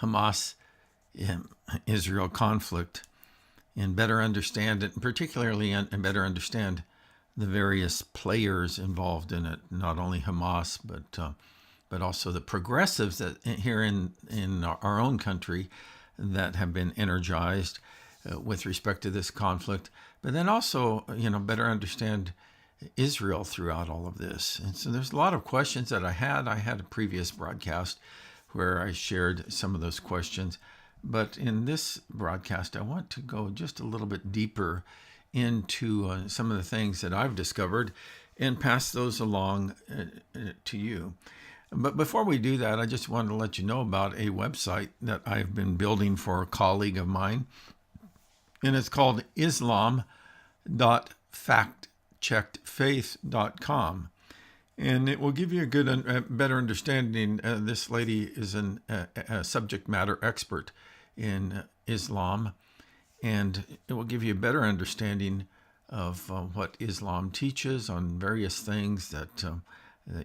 Hamas Israel conflict and better understand it, and particularly and better understand the various players involved in it, not only Hamas, but also the progressives that here in our own country that have been energized with respect to this conflict, but then also, better understand Israel throughout all of this. And so there's a lot of questions that I had. I had a previous broadcast where I shared some of those questions. But in this broadcast, I want to go just a little bit deeper into some of the things that I've discovered and pass those along to you. But before we do that, I just wanted to let you know about a website that I've been building for a colleague of mine. And it's called islam.factcheckedfaith.com. And it will give you a good, better understanding. This lady is a subject matter expert in Islam, and it will give you a better understanding of what Islam teaches on various things that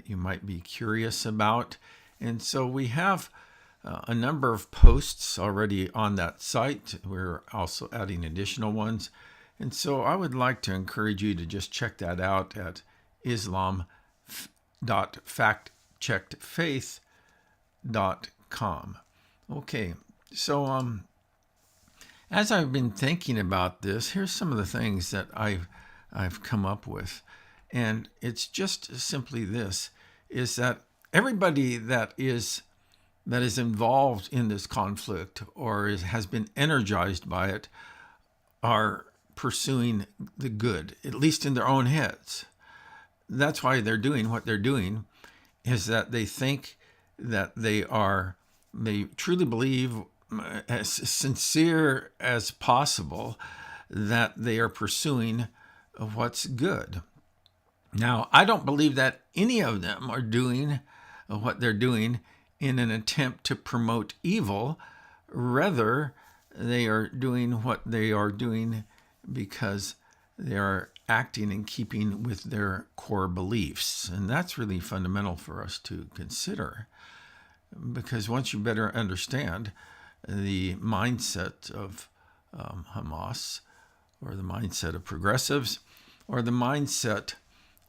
you might be curious about. And so we have a number of posts already on that site. We're also adding additional ones. And so I would like to encourage you to just check that out at islam.factcheckedfaith.com. Okay, so as I've been thinking about this, here's some of the things that I've come up with. And it's just simply this, is that everybody that is involved in this conflict or has been energized by it are pursuing the good, at least in their own heads. That's why they're doing what they're doing, is that they think that they truly believe, as sincere as possible, that they are pursuing what's good. Now, I don't believe that any of them are doing what they're doing in an attempt to promote evil. Rather, they are doing what they are doing because they are acting in keeping with their core beliefs. And that's really fundamental for us to consider, because once you better understand the mindset of Hamas, or the mindset of progressives, or the mindset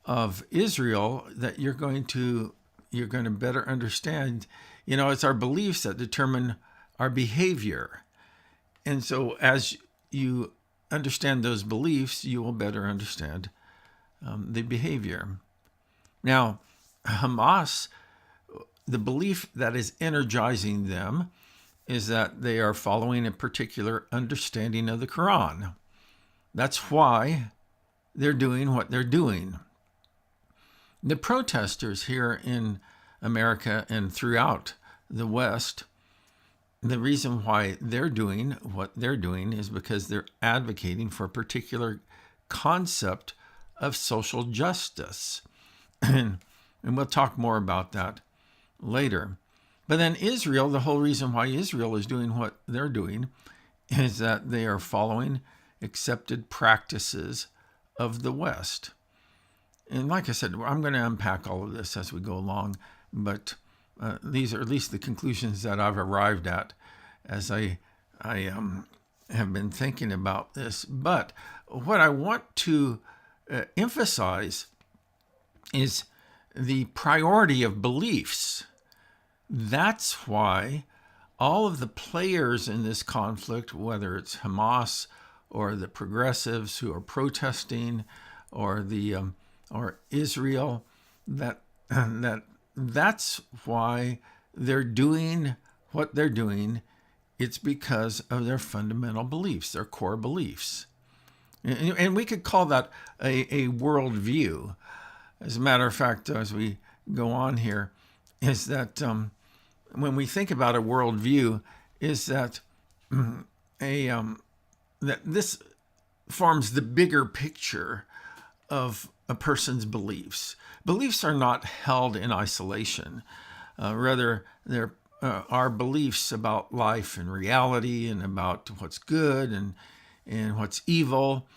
of Israel, that you're going to better understand, it's our beliefs that determine our behavior. And so as you understand those beliefs, you will better understand the behavior. Now, Hamas, the belief that is energizing them is that they are following a particular understanding of the Quran. That's why they're doing what they're doing. The protesters here in America and throughout the West, the reason why they're doing what they're doing is because they're advocating for a particular concept of social justice. And we'll talk more about that later. But then Israel, the whole reason why Israel is doing what they're doing is that they are following accepted practices of the West. And like I said, I'm going to unpack all of this as we go along, but these are at least the conclusions that I've arrived at as I have been thinking about this. But what I want to emphasize is the priority of beliefs. That's why all of the players in this conflict, whether it's Hamas or the progressives who are protesting, or Israel, that's why they're doing what they're doing. It's because of their fundamental beliefs, their core beliefs. And we could call that a worldview. As a matter of fact, as we go on here, is that when we think about a worldview, is that that this forms the bigger picture of a person's beliefs. Beliefs are not held in isolation. Rather, they're our beliefs about life and reality and about what's good and what's evil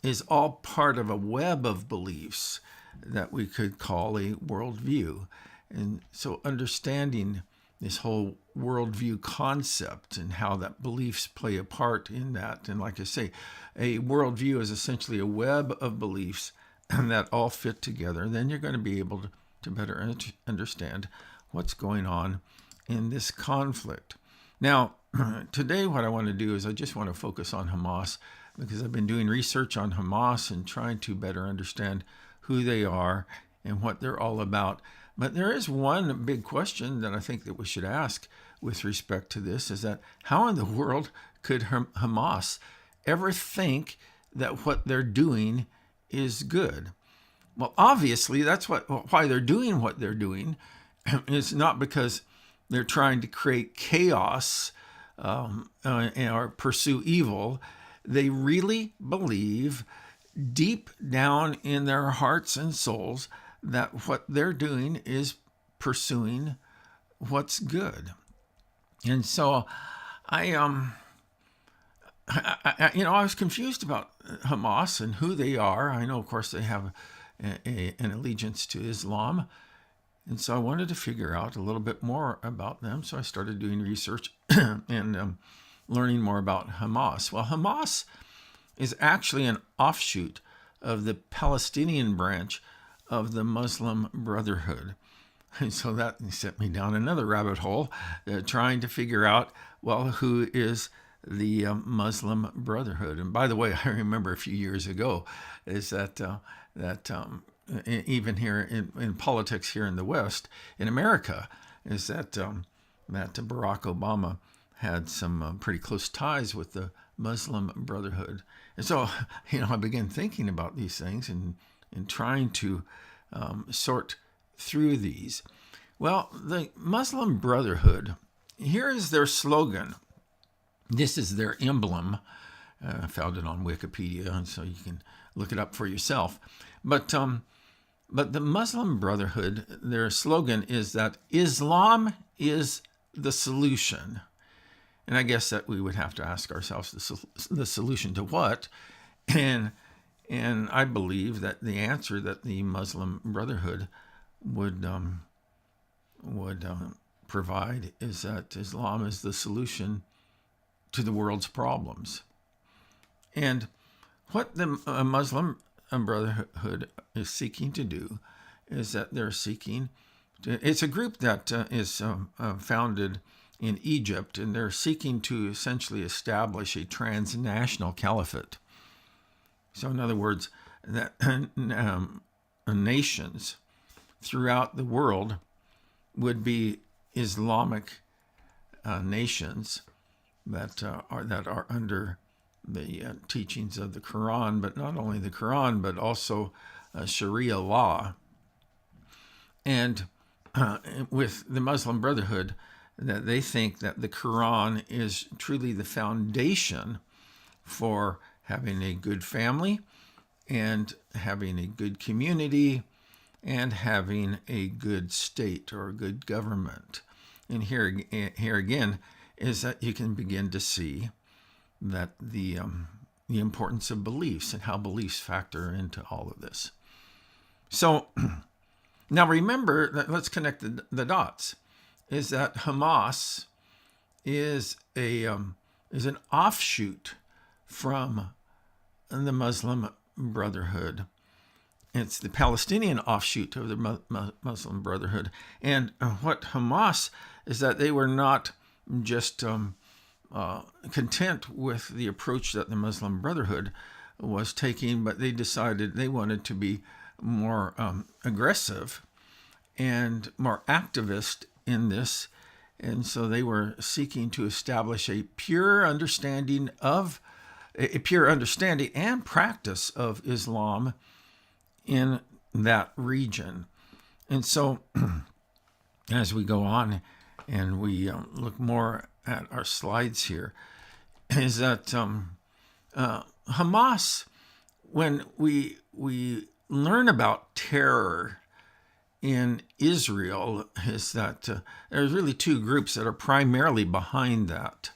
is all part of a web of beliefs that we could call a worldview. And so understanding this whole worldview concept and how that beliefs play a part in that. And like I say, a worldview is essentially a web of beliefs that all fit together. Then you're going to be able to better understand what's going on in this conflict. Now, today what I want to do is I just want to focus on Hamas, because I've been doing research on Hamas and trying to better understand who they are and what they're all about. But there is one big question that I think that we should ask with respect to this, is that how in the world could Hamas ever think that what they're doing is good? Well, obviously, that's why they're doing what they're doing. It's not because they're trying to create chaos or pursue evil. They really believe deep down in their hearts and souls that what they're doing is pursuing what's good. And so I was confused about Hamas and who they are. I know, of course, they have an allegiance to Islam. And so I wanted to figure out a little bit more about them. So I started doing research and learning more about Hamas. Well, Hamas is actually an offshoot of the Palestinian branch of the Muslim Brotherhood. And so that sent me down another rabbit hole, trying to figure out, well, who is the Muslim Brotherhood? And by the way, I remember a few years ago is that even here in politics here in the West, in America, is that Barack Obama had some pretty close ties with the Muslim Brotherhood. And so, I began thinking about these things and trying to sort through these. Well, the Muslim Brotherhood, here is their slogan. This is their emblem. I found it on Wikipedia, and so you can look it up for yourself. But the Muslim Brotherhood, their slogan is that Islam is the solution. And I guess that we would have to ask ourselves the solution to what? And I believe that the answer that the Muslim Brotherhood would provide is that Islam is the solution to the world's problems. And what the Muslim Brotherhood is seeking to do is that they're seeking it's a group that is founded in Egypt, and they're seeking to essentially establish a transnational caliphate. So in other words, that nations throughout the world would be Islamic nations that are under the teachings of the Quran, but not only the Quran, but also Sharia law. And with the Muslim Brotherhood, that they think that the Quran is truly the foundation for having a good family and having a good community and having a good state or a good government. And here again is that you can begin to see that the importance of beliefs and how beliefs factor into all of this. So now remember that, let's connect the dots, is that Hamas is an offshoot from the Muslim Brotherhood. It's the Palestinian offshoot of the Muslim Brotherhood. And what Hamas is that they were not just content with the approach that the Muslim Brotherhood was taking, but they decided they wanted to be more aggressive and more activist in this. And so they were seeking to establish a pure understanding and practice of Islam in that region. And so as we go on and we look more at our slides here, is that Hamas, when we learn about terror in Israel, is that there's really two groups that are primarily behind that,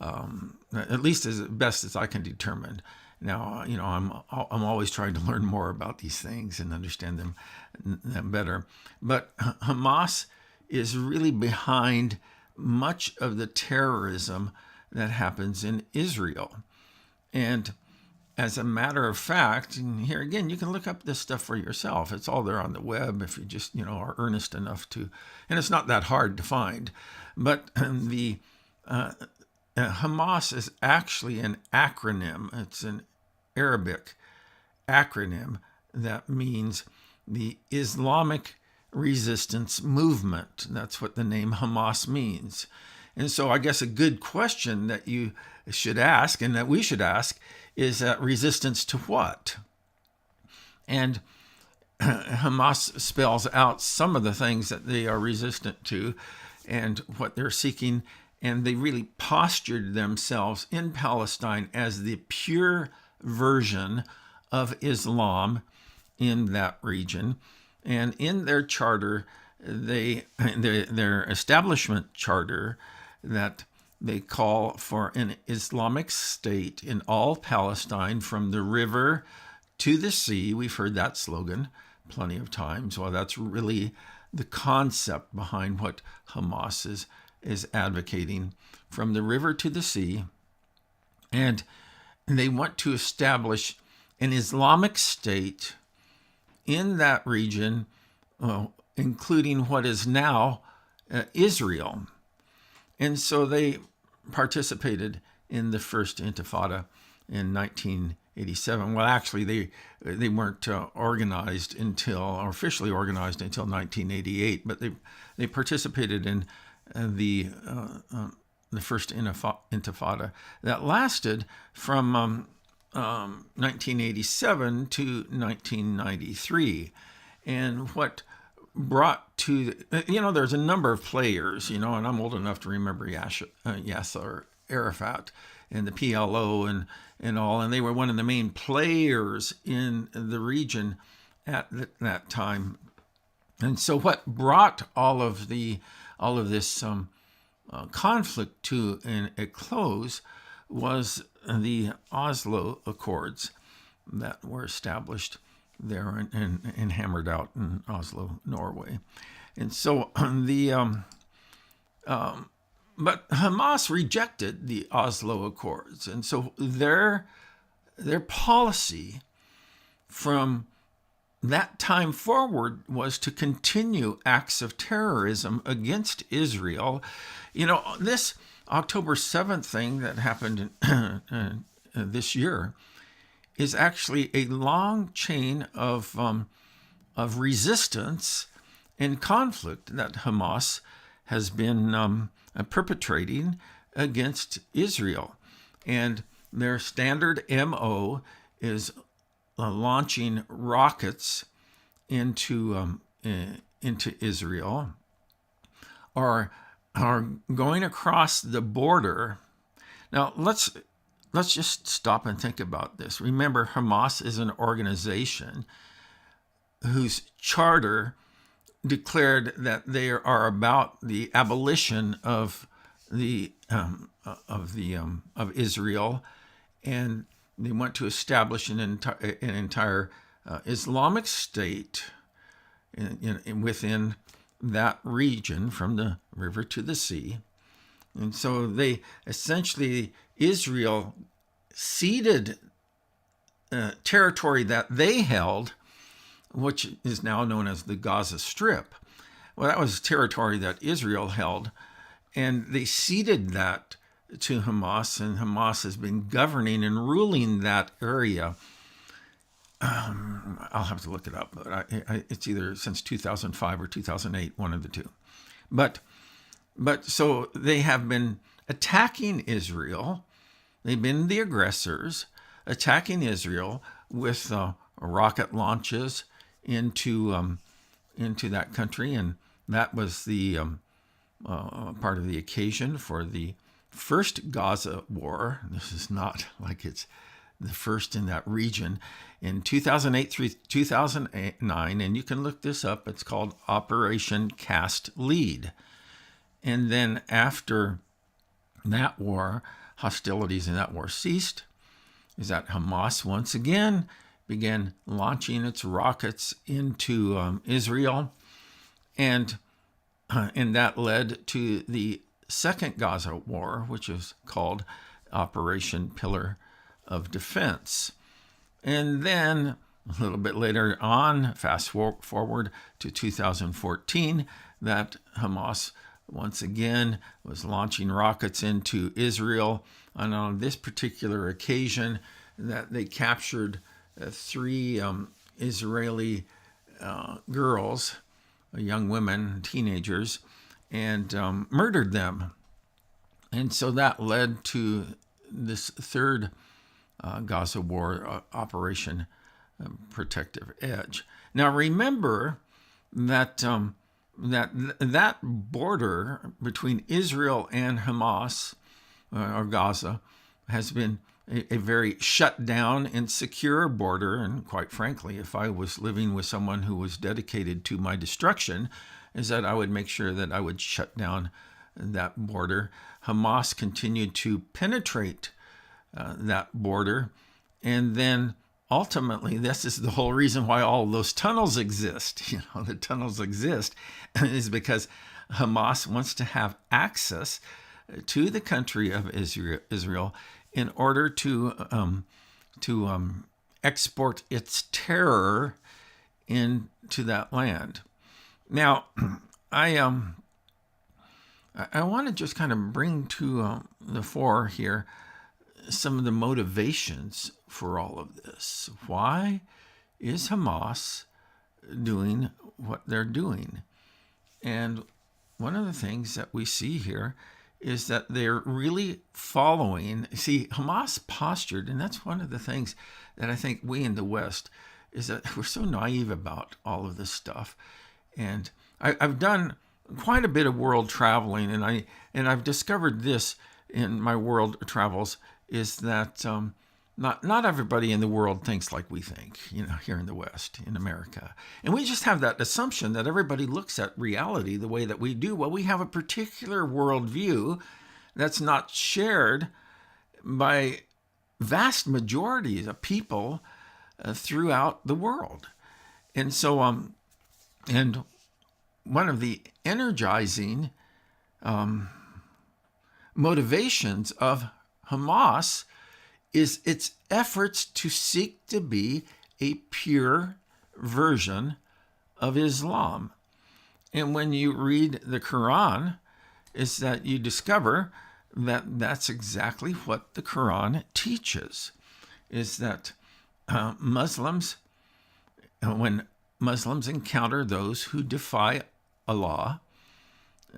at least as best as I can determine. Now, I'm always trying to learn more about these things and understand them better. But Hamas is really behind much of the terrorism that happens in Israel. And as a matter of fact, and here again, you can look up this stuff for yourself. It's all there on the web if you just, are earnest enough to, and it's not that hard to find. But the Hamas is actually an acronym. It's an Arabic acronym that means the Islamic Resistance Movement. That's what the name Hamas means. And so I guess a good question that you should ask, and that we should ask, is that resistance to what? And Hamas spells out some of the things that they are resistant to and what they're seeking. And they really postured themselves in Palestine as the pure version of Islam in that region. And in their charter, their establishment charter, that they call for an Islamic state in all Palestine from the river to the sea. We've heard that slogan plenty of times. Well, that's really the concept behind what Hamas is advocating, from the river to the sea. And they want to establish an Islamic state in that region, including what is now Israel. And so they participated in the First Intifada in 1987. Well, actually, they weren't organized or officially organized until 1988, but they participated in the First Intifada that lasted from 1987 to 1993. And what brought to, there's a number of players, and I'm old enough to remember Yasser Arafat and the PLO and all, and they were one of the main players in the region at that time. And so what brought all of this conflict to a close was the Oslo Accords that were established there and hammered out in Oslo, Norway. And so but Hamas rejected the Oslo Accords. And so their policy from that time forward was to continue acts of terrorism against Israel. This October 7th thing that happened this year is actually a long chain of resistance and conflict that Hamas has been perpetrating against Israel. And their standard MO is launching rockets into Israel, or going across the border. Now let's just stop and think about this. Remember, Hamas is an organization whose charter declared that they are about the abolition of Israel, and they want to establish an entire Islamic state within that region from the river to the sea. And so Israel ceded territory that they held, which is now known as the Gaza Strip. Well, that was territory that Israel held, and they ceded that to Hamas, and Hamas has been governing and ruling that area. I'll have to look it up, but it's either since 2005 or 2008, one of the two. But so they have been attacking Israel. They've been the aggressors, attacking Israel with rocket launches into that country, and that was the part of the occasion for the first Gaza War. This is not like it's the first in that region. In 2008 through 2009, and you can look this up, it's called Operation Cast Lead. And then after that war, hostilities in that war ceased, is that Hamas once again began launching its rockets into Israel. And And that led to the second Gaza War, which is called Operation Pillar of Defense. And then a little bit later on, fast forward to 2014, that Hamas once again was launching rockets into Israel. And on this particular occasion, that they captured three Israeli girls, young women, teenagers, and murdered them. And so that led to this third Gaza War, Operation Protective Edge. Now remember that that border between Israel and Hamas or Gaza has been a very shut down and secure border. And quite frankly, if I was living with someone who was dedicated to my destruction, is that I would make sure that I would shut down that border. Hamas continued to penetrate that border. And then ultimately, this is the whole reason why all those tunnels exist. The tunnels exist is because Hamas wants to have access to the country of Israel in order to export its terror into that land. Now, I want to just kind of bring to the fore here some of the motivations for all of this. Why is Hamas doing what they're doing? And one of the things that we see here is that they're really following. See, Hamas postured, and that's one of the things that I think we in the West is that we're so naive about all of this stuff. And I've done quite a bit of world traveling, and I've discovered this in my world travels is that not everybody in the world thinks like we think, here in the West, in America. And we just have that assumption that everybody looks at reality the way that we do. Well, we have a particular worldview that's not shared by vast majorities of people throughout the world. And so, and one of the energizing motivations of Hamas is its efforts to seek to be a pure version of Islam. And when you read the Quran, is that you discover that that's exactly what the Quran teaches, is that Muslims, when Muslims encounter those who defy Allah,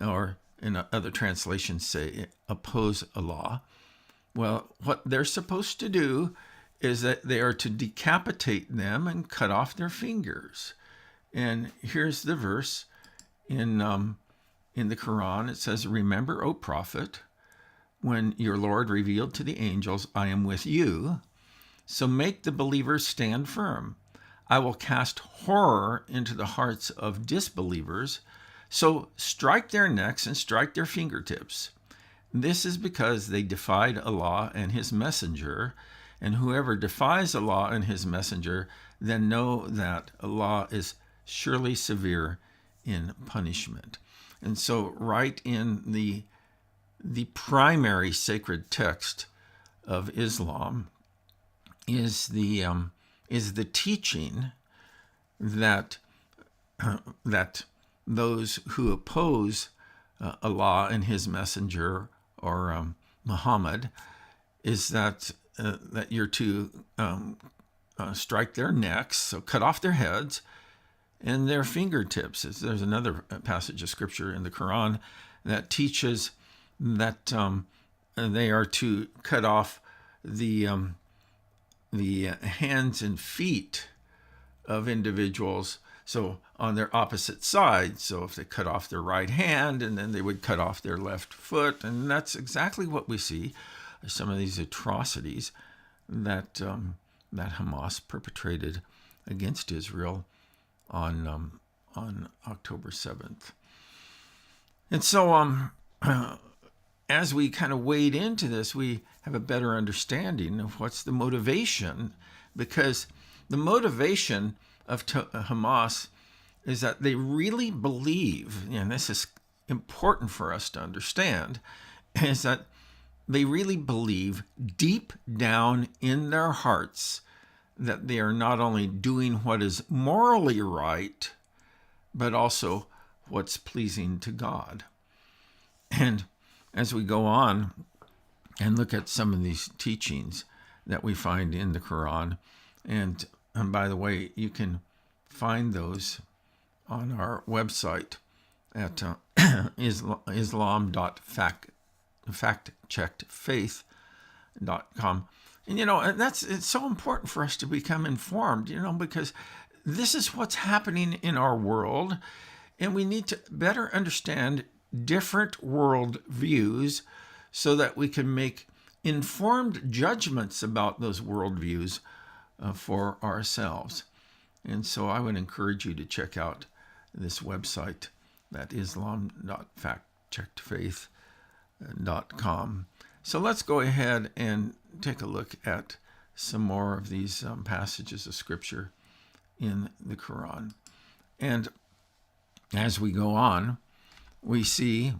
or in other translations say oppose Allah, well, what they're supposed to do is that they are to decapitate them and cut off their fingers. And here's the verse in the Quran. It says, "Remember, O Prophet, when your Lord revealed to the angels, I am with you. So make the believers stand firm. I will cast horror into the hearts of disbelievers. So strike their necks and strike their fingertips. This is because they defied Allah and his messenger, and whoever defies Allah and his messenger, then know that Allah is surely severe in punishment." And so right in the primary sacred text of Islam is the teaching that those who oppose Allah and his messenger, or Muhammad, is that you're to strike their necks, so cut off their heads, and their fingertips. There's another passage of scripture in the Quran that teaches that they are to cut off the hands and feet of individuals, so on their opposite sides. So if they cut off their right hand, and then they would cut off their left foot, and that's exactly what we see, some of these atrocities that Hamas perpetrated against Israel on October 7th. And so as we kind of wade into this, we have a better understanding of what's the motivation, because the motivation of Hamas is that they really believe, and this is important for us to understand is that they really believe deep down in their hearts that they are not only doing what is morally right, but also what's pleasing to God. And as we go on and look at some of these teachings that we find in the Quran, and by the way, you can find those on our website at islam.factcheckedfaith.com. And it's so important for us to become informed, because this is what's happening in our world, and we need to better understand different world views so that we can make informed judgments about those worldviews for ourselves. And so I would encourage you to check out this website, that islam.factcheckedfaith.com. So let's go ahead and take a look at some more of these passages of Scripture in the Quran. And as we go on, we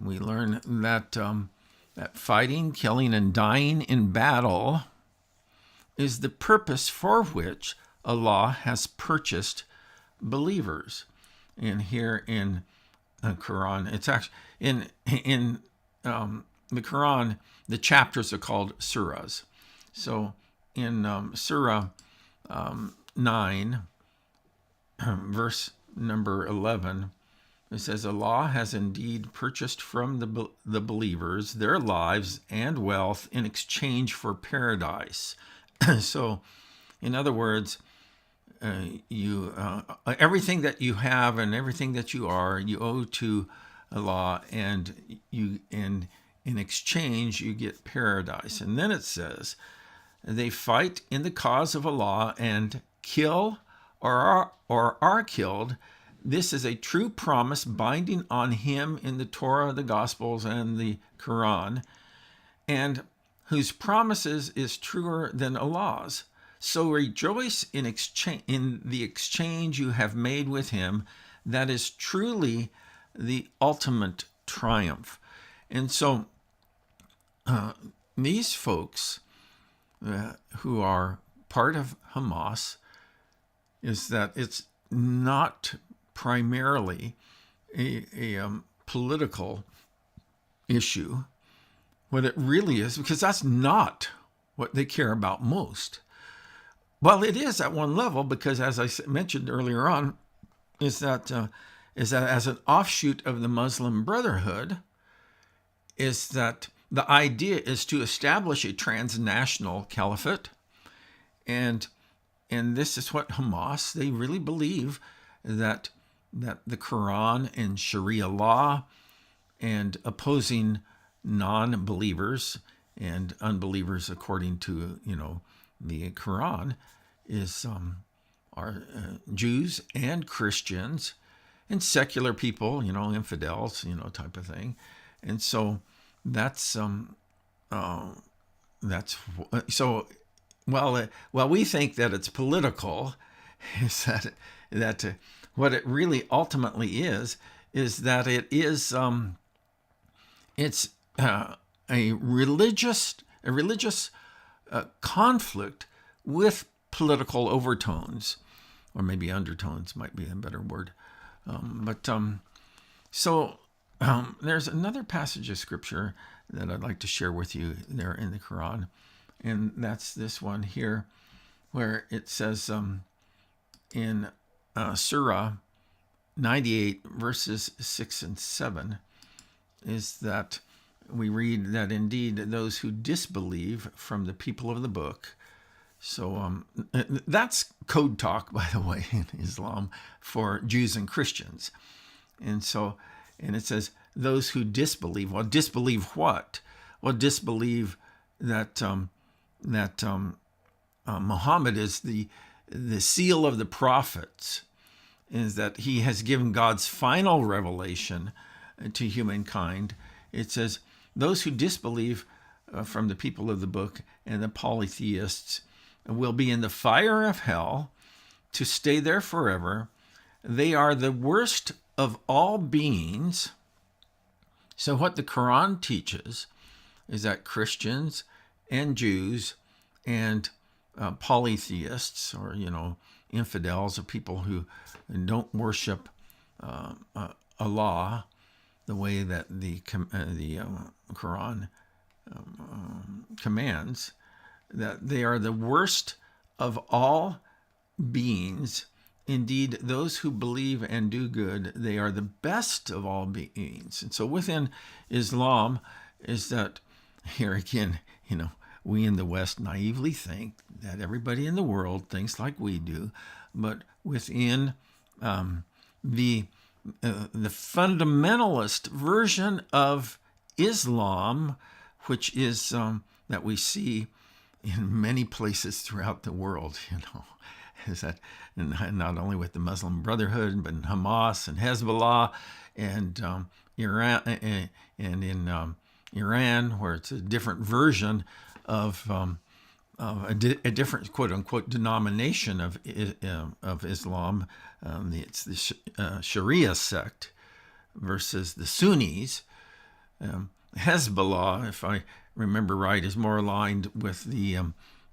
learn that that fighting, killing, and dying in battle is the purpose for which Allah has purchased believers. And here in the Quran, it's actually in the Quran, the chapters are called surahs. So in Surah 9, verse number 11, it says, Allah has indeed purchased from the believers their lives and wealth in exchange for paradise. So, in other words, everything that you have and everything that you are, you owe to Allah, and in exchange you get paradise. And then it says, they fight in the cause of Allah and kill or are killed. This is a true promise binding on him in the Torah, the Gospels, and the Quran, and whose promises is truer than Allah's. So rejoice in the exchange you have made with him. That is truly the ultimate triumph. And so these folks who are part of Hamas, is that it's not primarily a political issue, what it really is, because that's not what they care about most. Well, it is at one level, because as I mentioned earlier on, is that as an offshoot of the Muslim Brotherhood, is that the idea is to establish a transnational caliphate, and this is what Hamas, they really believe that the Quran and Sharia law and opposing non-believers and unbelievers according to the Quran are Jews and Christians and secular people, infidels, type of thing. And so while we think that it's political, is that what it really ultimately is that it is it's a religious conflict with political overtones, or maybe undertones might be a better word. So there's another passage of Scripture that I'd like to share with you there in the Quran, and that's this one here, where it says in Surah 98, verses 6 and 7, is that we read that indeed those who disbelieve from the people of the book. So that's code talk, by the way, in Islam for Jews and Christians. And it says those who disbelieve. Well, disbelieve what? Well, disbelieve that Muhammad is the seal of the prophets, is that he has given God's final revelation to humankind. It says those who disbelieve from the people of the book and the polytheists will be in the fire of hell to stay there forever. They are the worst of all beings, So what the Quran teaches is that Christians and Jews and polytheists, or infidels, or people who don't worship Allah the way that the Quran commands, that they are the worst of all beings. Indeed, those who believe and do good, they are the best of all beings. And so within Islam is that, here again, we in the West naively think that everybody in the world thinks like we do, but within the fundamentalist version of Islam, which is that we see in many places throughout the world, is that not only with the Muslim Brotherhood, but in Hamas and Hezbollah and Iran, and in Iran, where it's a different version of a different quote unquote denomination of Islam. It's the Sharia sect versus the Sunnis. Hezbollah, if I remember right, is more aligned with the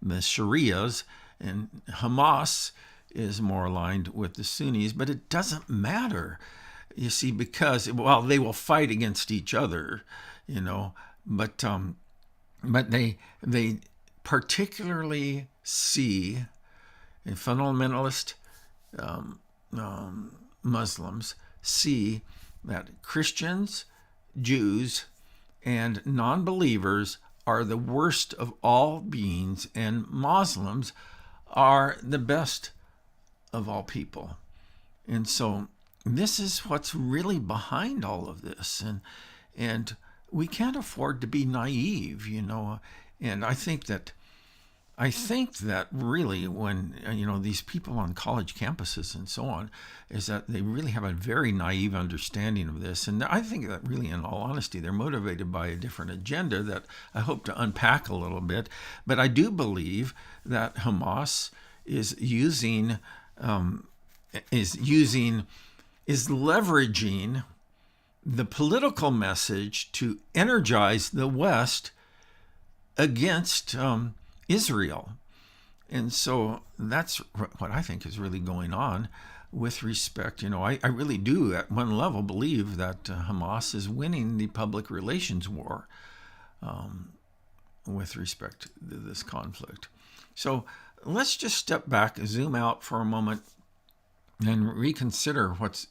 Sharias, and Hamas is more aligned with the Sunnis. But it doesn't matter, you see, because they will fight against each other, but they particularly see, and fundamentalist Muslims see, that Christians, Jews, and non-believers are the worst of all beings, and Muslims are the best of all people. And so this is what's really behind all of this, and we can't afford to be naive, And I think that really, when these people on college campuses and so on, is that they really have a very naive understanding of this. And I think that really, in all honesty, they're motivated by a different agenda that I hope to unpack a little bit. But I do believe that Hamas is leveraging the political message to energize the West against Israel. And so that's what I think is really going on with respect. I really do, at one level, believe that Hamas is winning the public relations war with respect to this conflict. So let's just step back, zoom out for a moment, and reconsider what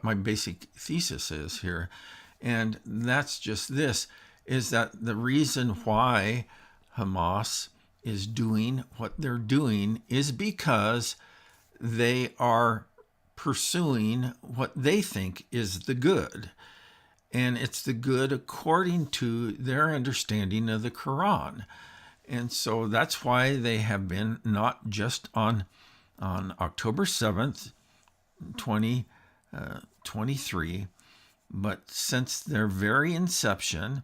my basic thesis is here. And that's just this, is that the reason why Hamas is doing what they're doing is because they are pursuing what they think is the good. And it's the good according to their understanding of the Quran. And so that's why they have been, not just on October 7th, 2023, but since their very inception,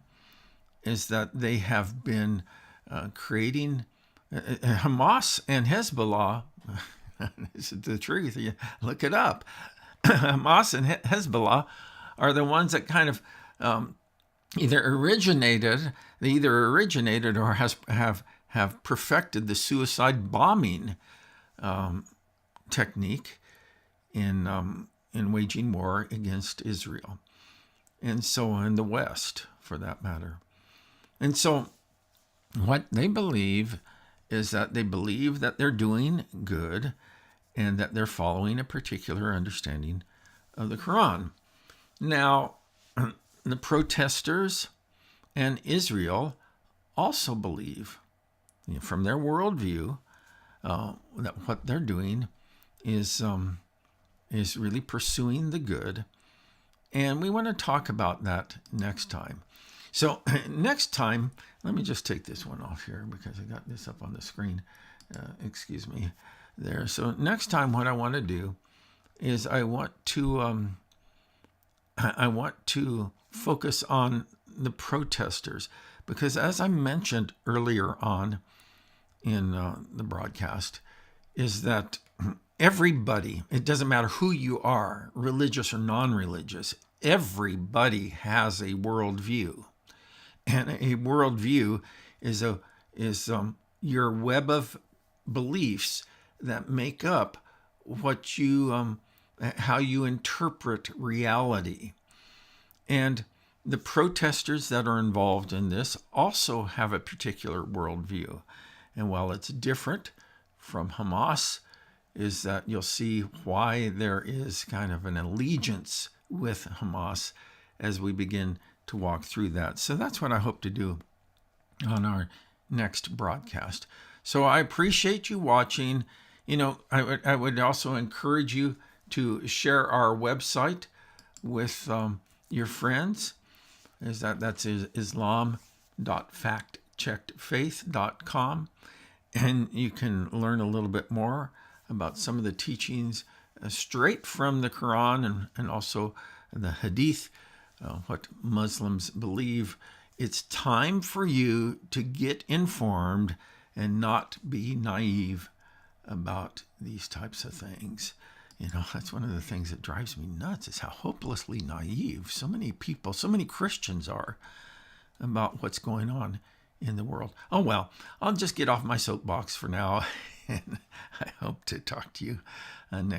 is that they have been creating Hamas and Hezbollah. This is the truth. You look it up. Hamas and Hezbollah are the ones that kind of either originated or have perfected the suicide bombing technique in waging war against Israel, and so in the West, for that matter. And so what they believe is that they believe that they're doing good and that they're following a particular understanding of the Quran. Now, the protesters and Israel also believe, from their worldview, that what they're doing is really pursuing the good. And we want to talk about that next time. So next time, let me just take this one off here because I got this up on the screen. Excuse me there. So next time, what I want to do is I want to focus on the protesters, because as I mentioned earlier on in the broadcast, is that everybody, it doesn't matter who you are, religious or non-religious, everybody has a worldview. And a worldview is your web of beliefs that make up what you how you interpret reality. And the protesters that are involved in this also have a particular worldview. And while it's different from Hamas, is that you'll see why there is kind of an allegiance with Hamas as we begin to walk through that. So that's what I hope to do on our next broadcast. So I appreciate you watching. I would also encourage you to share our website with your friends. That's islam.factcheckedfaith.com, and you can learn a little bit more about some of the teachings straight from the Quran and also the Hadith, what Muslims believe. It's time for you to get informed and not be naive about these types of things. That's one of the things that drives me nuts, is how hopelessly naive so many people, so many Christians are about what's going on in the world. Oh, well, I'll just get off my soapbox for now, and I hope to talk to you next